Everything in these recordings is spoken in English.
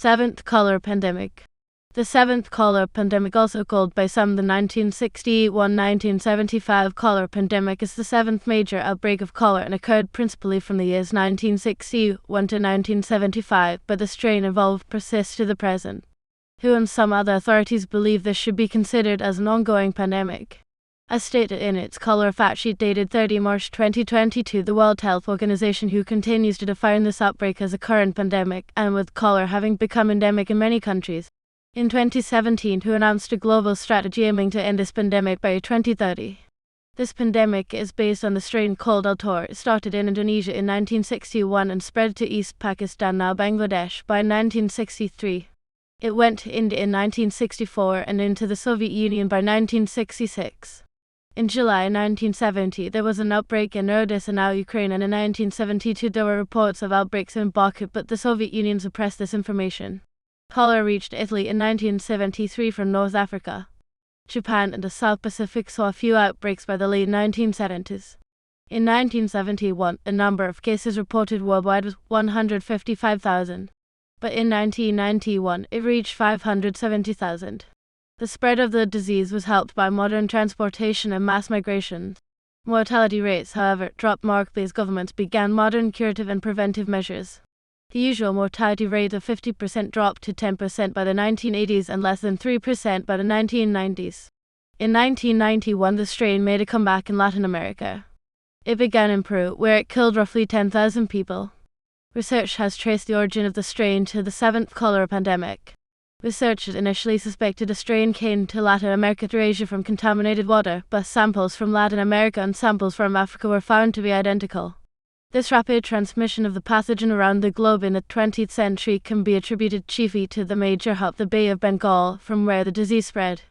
Seventh cholera pandemic. The seventh cholera pandemic, also called by some the 1961-1975 cholera pandemic, is the seventh major outbreak of cholera and occurred principally from the years 1961 to 1975, but the strain involved persists to the present. WHO and some other authorities believe this should be considered as an ongoing pandemic. As stated in its cholera factsheet dated 30 March 2022, the World Health Organization WHO continues to define this outbreak as a current pandemic, and with cholera having become endemic in many countries. In 2017, WHO announced a global strategy aiming to end this pandemic by 2030. This pandemic is based on the strain called outbreak. It started in Indonesia in 1961 and spread to East Pakistan, now Bangladesh, by 1963. It went to India in 1964 and into the Soviet Union by 1966. In July 1970, there was an outbreak in Odessa, now Ukraine, and in 1972 there were reports of outbreaks in Baku, but the Soviet Union suppressed this information. Cholera reached Italy in 1973 from North Africa. Japan and the South Pacific saw a few outbreaks by the late 1970s. In 1971, the number of cases reported worldwide was 155,000. But in 1991, it reached 570,000. The spread of the disease was helped by modern transportation and mass migration. Mortality rates, however, dropped markedly as governments began modern curative and preventive measures. The usual mortality rate of 50% dropped to 10% by the 1980s and less than 3% by the 1990s. In 1991, the strain made a comeback in Latin America. It began in Peru, where it killed roughly 10,000 people. Research has traced the origin of the strain to the seventh cholera pandemic. Researchers initially suspected a strain came to Latin America through Asia from contaminated water, but samples from Latin America and samples from Africa were found to be identical. This rapid transmission of the pathogen around the globe in the 20th century can be attributed chiefly to the major hub, the Bay of Bengal, from where the disease spread.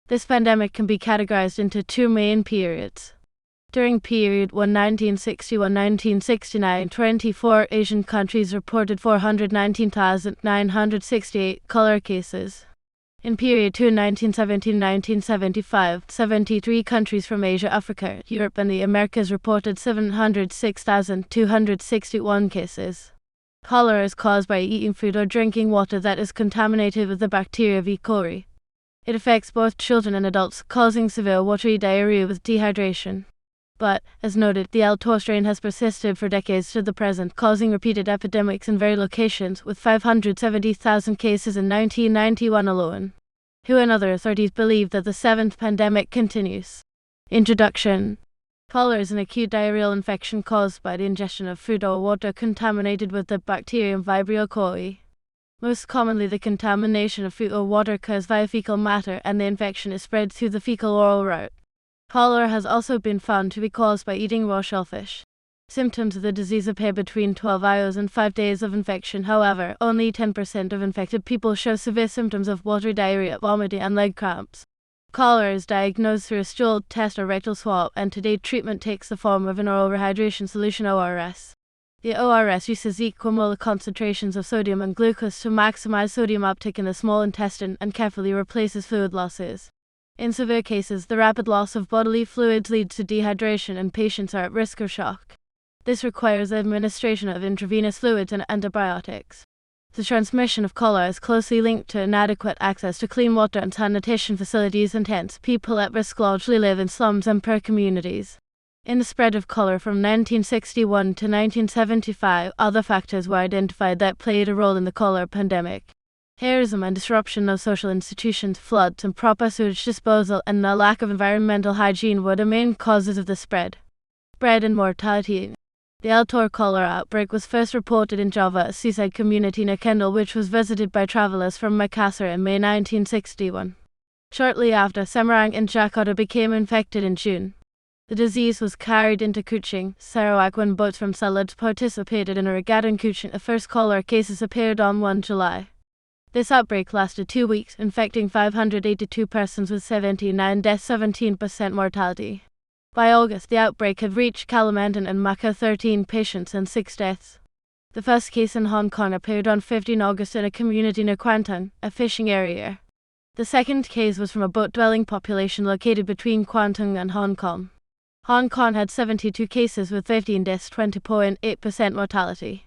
This pandemic can be categorized into two main periods. During period 1961-1969, 24 Asian countries reported 419,968 cholera cases. In period 2, 1917-1975, 73 countries from Asia, Africa, Europe, and the Americas reported 706,261 cases. Cholera is caused by eating food or drinking water that is contaminated with the bacteria E. coli. It affects both children and adults, causing severe watery diarrhea with dehydration. But, as noted, the outbreak strain has persisted for decades to the present, causing repeated epidemics in various locations, with 570,000 cases in 1991 alone. WHO and other authorities believe that the seventh pandemic continues. Introduction. Cholera is an acute diarrheal infection caused by the ingestion of food or water contaminated with the bacterium Vibrio coli. Most commonly, the contamination of food or water occurs via fecal matter, and the infection is spread through the fecal-oral route. Cholera has also been found to be caused by eating raw shellfish. Symptoms of the disease appear between 12 hours and 5 days of infection. However, only 10% of infected people show severe symptoms of watery diarrhea, vomiting, and leg cramps. Cholera is diagnosed through a stool test or rectal swab, and to date treatment takes the form of an oral rehydration solution (ORS). The ORS uses equimolar concentrations of sodium and glucose to maximize sodium uptake in the small intestine and carefully replaces fluid losses. In severe cases, the rapid loss of bodily fluids leads to dehydration and patients are at risk of shock. This requires the administration of intravenous fluids and antibiotics. The transmission of cholera is closely linked to inadequate access to clean water and sanitation facilities, and hence, people at risk largely live in slums and poor communities. In the spread of cholera from 1961 to 1975, other factors were identified that played a role in the cholera pandemic. Terrorism and disruption of social institutions, floods, improper sewage disposal, and the lack of environmental hygiene were the main causes of the spread. Spread and mortality. The outdoor cholera outbreak was first reported in Java, a seaside community near Kendal, which was visited by travelers from Makassar in May 1961. Shortly after, Semarang and Jakarta became infected in June. The disease was carried into Kuching, Sarawak, when boats from Salad participated in a regatta in Kuching. The first cholera cases appeared on 1 July. This outbreak lasted 2 weeks, infecting 582 persons with 79 deaths, 17% mortality. By August, the outbreak had reached Kalimantan and Malacca, 13 patients and 6 deaths. The first case in Hong Kong appeared on 15 August in a community near Kuantan, a fishing area. The second case was from a boat-dwelling population located between Kuantan and Hong Kong. Hong Kong had 72 cases with 15 deaths, 20.8% mortality.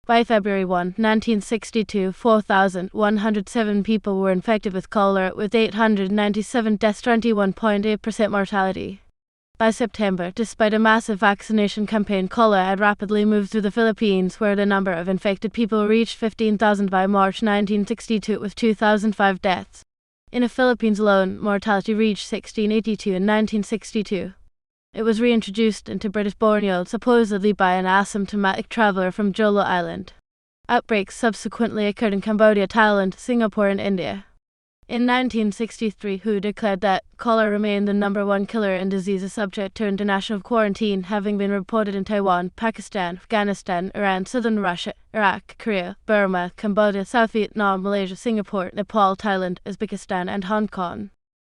By February 1, 1962, 4,107 people were infected with cholera, with 897 deaths, 21.8% mortality. By September, despite a massive vaccination campaign, cholera had rapidly moved through the Philippines, where the number of infected people reached 15,000 by March 1962, with 2,005 deaths. In the Philippines alone, mortality reached 1682 in 1962. It was reintroduced into British Borneo, supposedly by an asymptomatic traveler from Jolo Island. Outbreaks subsequently occurred in Cambodia, Thailand, Singapore, and India. In 1963, WHO declared that cholera remained the number one killer and disease is subject to international quarantine, having been reported in Taiwan, Pakistan, Afghanistan, Iran, southern Russia, Iraq, Korea, Burma, Cambodia, South Vietnam, Malaysia, Singapore, Nepal, Thailand, Uzbekistan, and Hong Kong.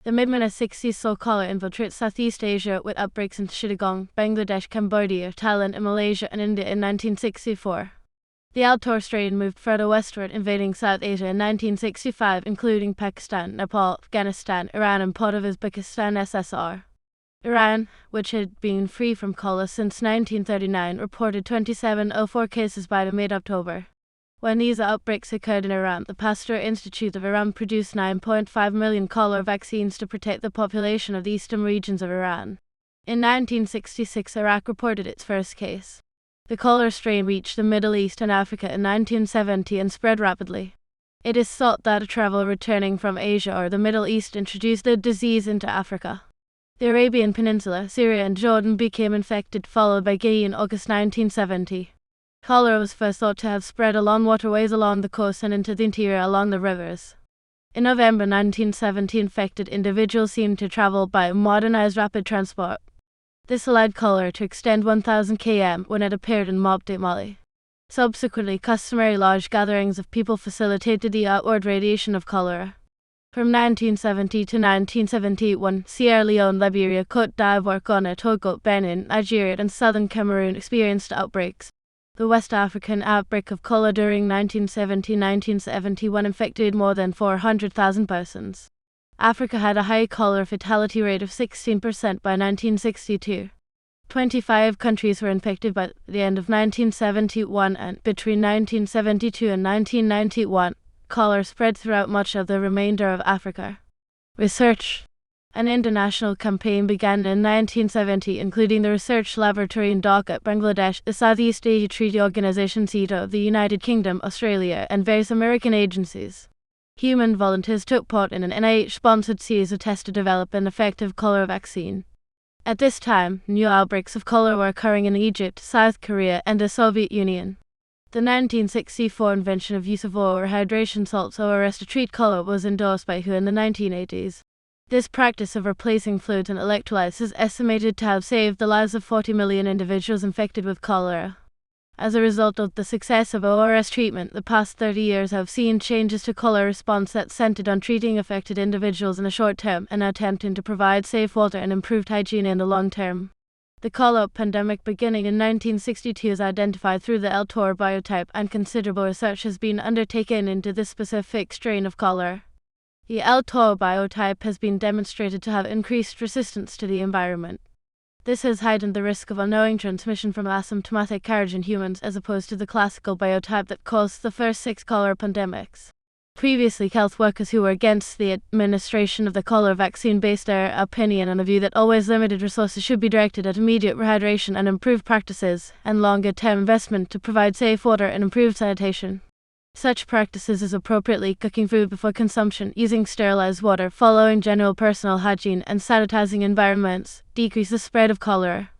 The mid-1960s saw cholera infiltrate Southeast Asia, with outbreaks in Chittagong, Bangladesh, Cambodia, Thailand, and Malaysia and India in 1964. The Altor strain moved further westward, invading South Asia in 1965, including Pakistan, Nepal, Afghanistan, Iran, and part of Uzbekistan SSR. Iran, which had been free from cholera since 1939, reported 2704 cases by the mid-October. When these outbreaks occurred in Iran, the Pasteur Institute of Iran produced 9.5 million cholera vaccines to protect the population of the eastern regions of Iran. In 1966, Iraq reported its first case. The cholera strain reached the Middle East and Africa in 1970 and spread rapidly. It is thought that a traveler returning from Asia or the Middle East introduced the disease into Africa. The Arabian Peninsula, Syria, and Jordan became infected, followed by Guinea in August 1970. Cholera was first thought to have spread along waterways along the coast and into the interior along the rivers. In November 1970, infected individuals seemed to travel by modernized rapid transport. This allowed cholera to extend 1,000 km when it appeared in Mopti, Mali. Subsequently, customary large gatherings of people facilitated the outward radiation of cholera. From 1970 to 1971, Sierra Leone, Liberia, Côte d'Ivoire, Ghana, Togo, Benin, Nigeria, and southern Cameroon experienced outbreaks. The West African outbreak of cholera during 1970-1971 infected more than 400,000 persons. Africa had a high cholera fatality rate of 16% by 1962. 25 countries were infected by the end of 1971, and between 1972 and 1991, cholera spread throughout much of the remainder of Africa. Research. An international campaign began in 1970, including the research laboratory in Dhaka, Bangladesh, the Southeast Asia Treaty Organization (CETA) of the United Kingdom, Australia, and various American agencies. Human volunteers took part in an NIH-sponsored series of tests to develop an effective cholera vaccine. At this time, new outbreaks of cholera were occurring in Egypt, South Korea, and the Soviet Union. The 1964 invention of use of oil or hydration salts ORS to treat cholera was endorsed by WHO in the 1980s. This practice of replacing fluids and electrolytes is estimated to have saved the lives of 40 million individuals infected with cholera. As a result of the success of ORS treatment, the past 30 years have seen changes to cholera response that centered on treating affected individuals in the short term and attempting to provide safe water and improved hygiene in the long term. The cholera pandemic beginning in 1962 is identified through the L-Tor biotype, and considerable research has been undertaken into this specific strain of cholera. The L-Tor biotype has been demonstrated to have increased resistance to the environment. This has heightened the risk of unknowing transmission from asymptomatic carriage in humans, as opposed to the classical biotype that caused the first 6 cholera pandemics. Previously, health workers who were against the administration of the cholera vaccine based their opinion on the view that always limited resources should be directed at immediate rehydration and improved practices, and longer-term investment to provide safe water and improved sanitation. Such practices as appropriately cooking food before consumption, using sterilized water, following general personal hygiene, and sanitizing environments decrease the spread of cholera.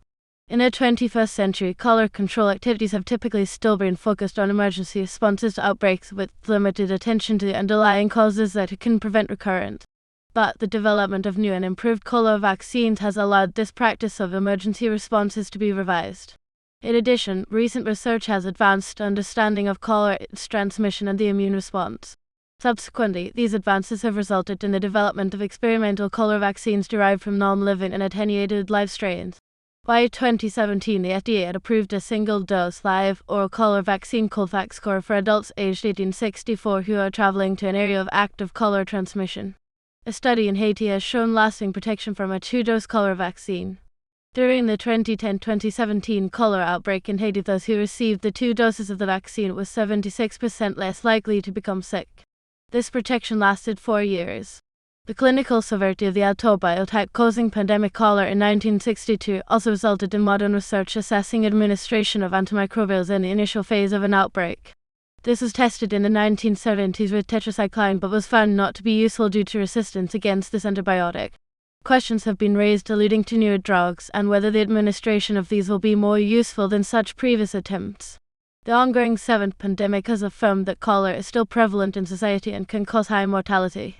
In the 21st century, cholera control activities have typically still been focused on emergency responses to outbreaks, with limited attention to the underlying causes that can prevent recurrence. But the development of new and improved cholera vaccines has allowed this practice of emergency responses to be revised. In addition, recent research has advanced understanding of cholera, its transmission, and the immune response. Subsequently, these advances have resulted in the development of experimental cholera vaccines derived from non-living and attenuated live strains. By 2017, the FDA had approved a single-dose live oral cholera vaccine called Vaxchora for adults aged 18 to 64 who are traveling to an area of active cholera transmission. A study in Haiti has shown lasting protection from a 2-dose cholera vaccine. During the 2010-2017 cholera outbreak in Haiti, those who received the 2 doses of the vaccine were 76% less likely to become sick. This protection lasted 4 years. The clinical severity of the autobiotype causing pandemic cholera in 1962 also resulted in modern research assessing administration of antimicrobials in the initial phase of an outbreak. This was tested in the 1970s with tetracycline but was found not to be useful due to resistance against this antibiotic. Questions have been raised alluding to newer drugs and whether the administration of these will be more useful than such previous attempts. The ongoing 7th pandemic has affirmed that cholera is still prevalent in society and can cause high mortality.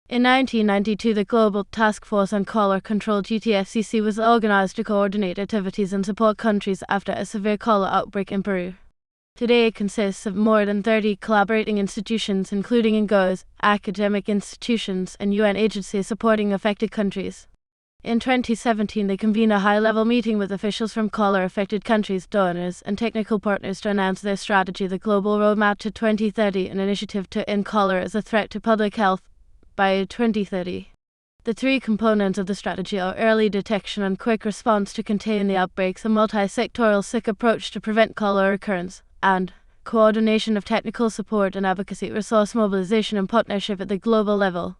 In 1992, the Global Task Force on Cholera Control (GTFCC) was organized to coordinate activities and support countries after a severe cholera outbreak in Peru. Today it consists of more than 30 collaborating institutions, including NGOs, academic institutions, and UN agencies supporting affected countries. In 2017, they convened a high-level meeting with officials from cholera-affected countries, donors, and technical partners to announce their strategy, the Global Roadmap to 2030, an initiative to end cholera as a threat to public health by 2030. The 3 components of the strategy are early detection and quick response to contain the outbreaks, a multi-sectoral SIC approach to prevent cholera recurrence, and coordination of technical support and advocacy, resource mobilization and partnership at the global level.